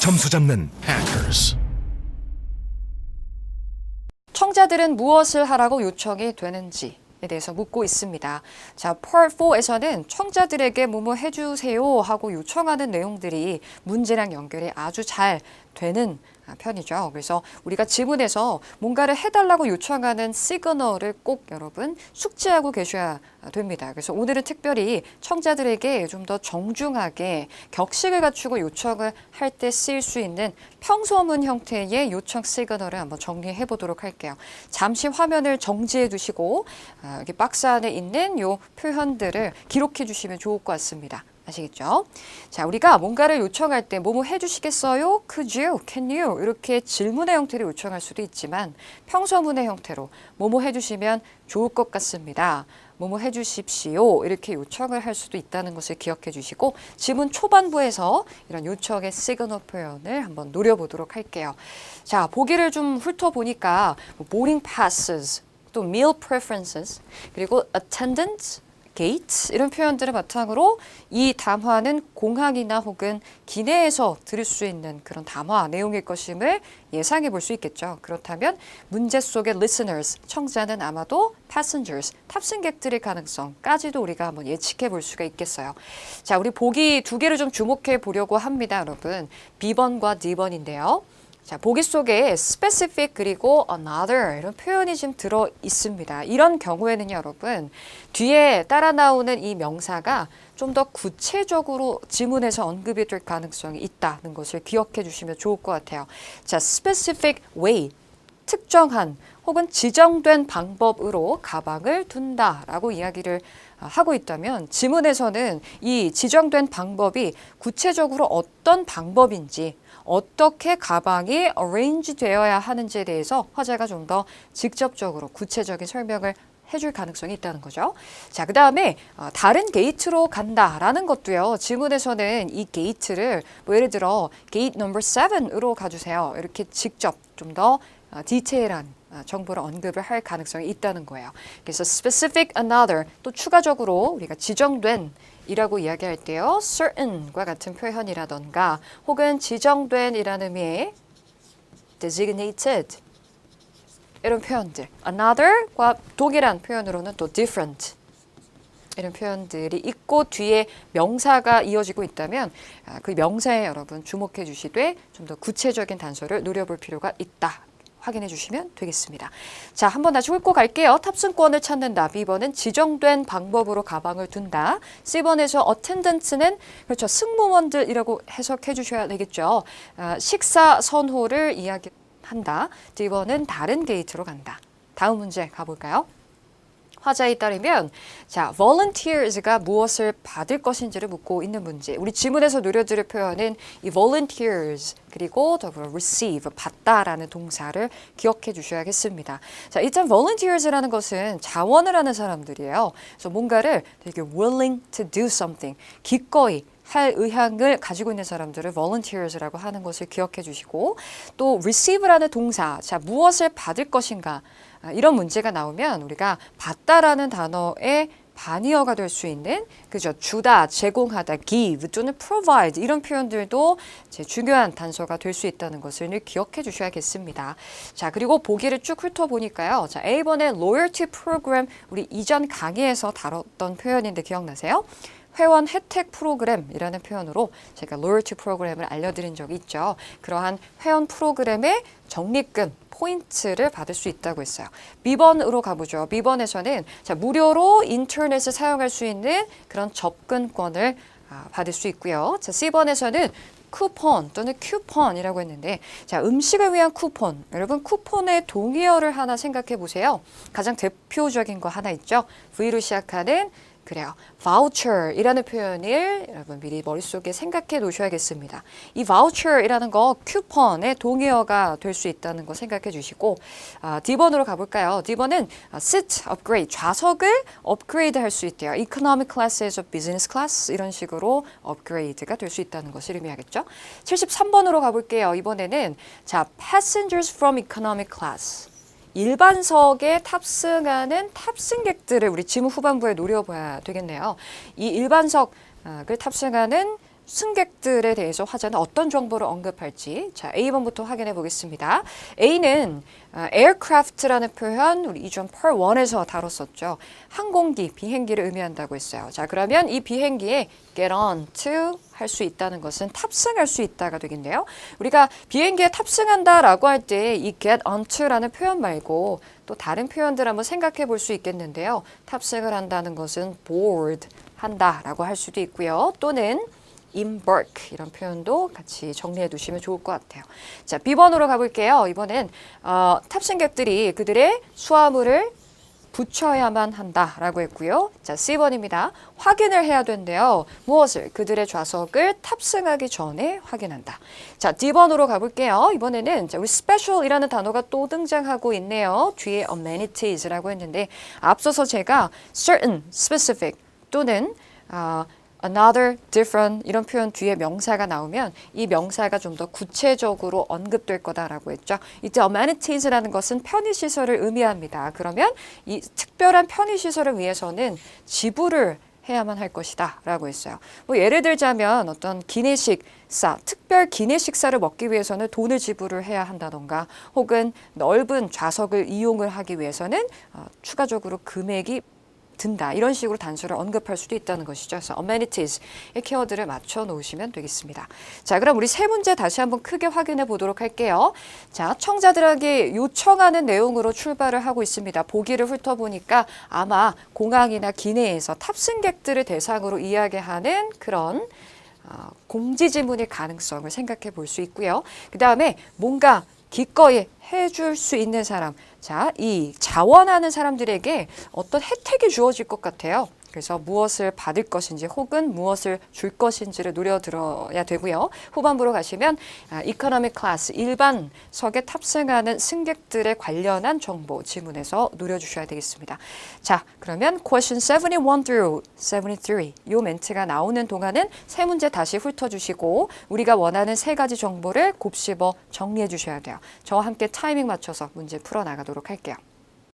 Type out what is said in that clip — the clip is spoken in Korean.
점수 잡는 Hackers. 청자들은 무엇을 하라고 요청이 되는지에 대해서 묻고 있습니다. 자, Part 4에서는 청자들에게 뭐뭐 해주세요 하고 요청하는 내용들이 문제랑 연결이 아주 잘 되는 편이죠. 그래서 우리가 지문에서 뭔가를 해달라고 요청하는 시그널을 꼭 여러분 숙지하고 계셔야 됩니다. 그래서 오늘은 특별히 청자들에게 좀 더 정중하게 격식을 갖추고 요청을 할 때 쓰일 수 있는 평소문 형태의 요청 시그널을 한번 정리해 보도록 할게요. 잠시 화면을 정지해 두시고 여기 박스 안에 있는 요 표현들을 기록해 주시면 좋을 것 같습니다. 아시겠죠? 자, 우리가 뭔가를 요청할 때 뭐뭐 해주시겠어요? Could you? Can you? 이렇게 질문의 형태로 요청할 수도 있지만 평서문의 형태로 뭐뭐 해주시면 좋을 것 같습니다. 뭐뭐 해주십시오. 이렇게 요청을 할 수도 있다는 것을 기억해 주시고 지문 초반부에서 이런 요청의 시그널 표현을 한번 노려보도록 할게요. 자, 보기를 좀 훑어보니까 boarding passes, 또 meal preferences, 그리고 attendance, gate 이런 표현들을 바탕으로 이 담화는 공항이나 혹은 기내에서 들을 수 있는 그런 담화 내용일 것임을 예상해 볼 수 있겠죠. 그렇다면 문제 속의 listeners, 청자는 아마도 passengers, 탑승객들의 가능성까지도 우리가 한번 예측해 볼 수가 있겠어요. 자, 우리 보기 두 개를 좀 주목해 보려고 합니다, 여러분. B번과 D번인데요. 자, 보기 속에 specific 그리고 another 이런 표현이 지금 들어 있습니다. 이런 경우에는 여러분 뒤에 따라 나오는 이 명사가 좀 더 구체적으로 지문에서 언급이 될 가능성이 있다는 것을 기억해 주시면 좋을 것 같아요. 자, specific way, 특정한 혹은 지정된 방법으로 가방을 둔다라고 이야기를 하고 있다면 지문에서는 이 지정된 방법이 구체적으로 어떤 방법인지 어떻게 가방이 arrange 되어야 하는지에 대해서 화자가 좀 더 직접적으로 구체적인 설명을 해줄 가능성이 있다는 거죠. 자, 그 다음에 다른 게이트로 간다라는 것도요. 지문에서는 이 게이트를 뭐 예를 들어 게이트 넘버 7으로 가주세요. 이렇게 직접 좀 더 디테일한 정보를 언급을 할 가능성이 있다는 거예요. 그래서 specific another 또 추가적으로 우리가 지정된 이라고 이야기할 때요. certain과 같은 표현이라던가 혹은 지정된 이라는 의미의 designated 이런 표현들 another과 동일한 표현으로는 또 different 이런 표현들이 있고 뒤에 명사가 이어지고 있다면 그 명사에 여러분 주목해 주시되 좀 더 구체적인 단서를 노려볼 필요가 있다. 확인해 주시면 되겠습니다. 자, 한번 다시 훑고 갈게요. 탑승권을 찾는다. B번은 지정된 방법으로 가방을 둔다. C번에서 attendance는 그렇죠. 승무원들이라고 해석해 주셔야 되겠죠. 식사 선호를 이야기한다. D번은 다른 게이트로 간다. 다음 문제 가볼까요? 화자에 따르면 자, volunteers가 무엇을 받을 것인지를 묻고 있는 문제. 우리 지문에서 노려드릴 표현은 이 volunteers 그리고 더불어 receive, 받다라는 동사를 기억해 주셔야겠습니다. 자, 일단 volunteers라는 것은 자원을 하는 사람들이에요. 그래서 뭔가를 되게 willing to do something, 기꺼이 할 의향을 가지고 있는 사람들을 volunteers라고 하는 것을 기억해 주시고 또 receive라는 동사, 자, 무엇을 받을 것인가 이런 문제가 나오면 우리가 받다라는 단어의 반의어가 될 수 있는 그죠 주다, 제공하다, give 또는 provide 이런 표현들도 제 중요한 단서가 될 수 있다는 것을 늘 기억해 주셔야겠습니다. 자, 그리고 보기를 쭉 훑어보니까요. 자, A번의 loyalty program 우리 이전 강의에서 다뤘던 표현인데 기억나세요? 회원 혜택 프로그램이라는 표현으로 제가 로열티 프로그램을 알려드린 적이 있죠. 그러한 회원 프로그램의 적립금, 포인트를 받을 수 있다고 했어요. B번으로 가보죠. B번에서는 자, 무료로 인터넷을 사용할 수 있는 그런 접근권을 받을 수 있고요. 자, C번에서는 쿠폰 또는 큐폰이라고 했는데 자, 음식을 위한 쿠폰. 여러분 쿠폰의 동의어를 하나 생각해 보세요. 가장 대표적인 거 하나 있죠. V로 시작하는 그래요. voucher이라는 표현을 여러분 미리 머릿속에 생각해 놓으셔야겠습니다. 이 voucher이라는 거 쿠폰의 동의어가 될 수 있다는 거 생각해 주시고 D번으로 가볼까요? D번은 seat upgrade, 좌석을 업그레이드 할 수 있대요. economic class에서 business class 이런 식으로 업그레이드가 될 수 있다는 것을 의미하겠죠. 73번으로 가볼게요. 이번에는 자, passengers from economic class. 일반석에 탑승하는 탑승객들을 우리 지문 후반부에 노려봐야 되겠네요. 이 일반석을 탑승하는 승객들에 대해서 화자는 어떤 정보를 언급할지 자 A번부터 확인해 보겠습니다. A는 aircraft라는 표현 우리 이전 Part 1에서 다뤘었죠. 항공기, 비행기를 의미한다고 했어요. 자 그러면 이 비행기에 get on to 할 수 있다는 것은 탑승할 수 있다가 되겠네요. 우리가 비행기에 탑승한다라고 할 때 이 get on to라는 표현 말고 또 다른 표현들 한번 생각해 볼 수 있겠는데요. 탑승을 한다는 것은 board 한다라고 할 수도 있고요. 또는 embark 이런 표현도 같이 정리해 두시면 좋을 것 같아요. 자, B번으로 가볼게요. 이번엔 탑승객들이 그들의 수화물을 붙여야만 한다라고 했고요. 자, C번입니다. 확인을 해야 된대요. 무엇을? 그들의 좌석을 탑승하기 전에 확인한다. 자, D번으로 가볼게요. 이번에는 자, 우리 special이라는 단어가 또 등장하고 있네요. 뒤에 amenities라고 했는데 앞서서 제가 certain, specific 또는 another, different 이런 표현 뒤에 명사가 나오면 이 명사가 좀 더 구체적으로 언급될 거다라고 했죠. 이때 amenities라는 것은 편의시설을 의미합니다. 그러면 이 특별한 편의시설을 위해서는 지불을 해야만 할 것이다 라고 했어요. 뭐 예를 들자면 어떤 기내식사, 특별 기내식사를 먹기 위해서는 돈을 지불을 해야 한다던가 혹은 넓은 좌석을 이용을 하기 위해서는 추가적으로 금액이 든다. 이런 식으로 단서를 언급할 수도 있다는 것이죠. 그래서 amenities 의 키워드를 맞춰 놓으시면 되겠습니다. 자, 그럼 우리 세 문제 다시 한번 크게 확인해 보도록 할게요. 자, 청자들에게 요청하는 내용으로 출발을 하고 있습니다. 보기를 훑어보니까 아마 공항이나 기내에서 탑승객들을 대상으로 이야기하는 그런 공지지문일 가능성을 생각해 볼 수 있고요. 그 다음에 뭔가 기꺼이 해줄 수 있는 사람. 자, 이 자원하는 사람들에게 어떤 혜택이 주어질 것 같아요. 그래서 무엇을 받을 것인지 혹은 무엇을 줄 것인지를 노려들어야 되고요. 후반부로 가시면 이코노미 클래스, 일반석에 탑승하는 승객들에 관련한 정보 지문에서 노려주셔야 되겠습니다. 자, 그러면 question 71 through 73 이 멘트가 나오는 동안은 세 문제 다시 훑어주시고 우리가 원하는 세 가지 정보를 곱씹어 정리해 주셔야 돼요. 저와 함께 타이밍 맞춰서 문제 풀어나가도록 할게요.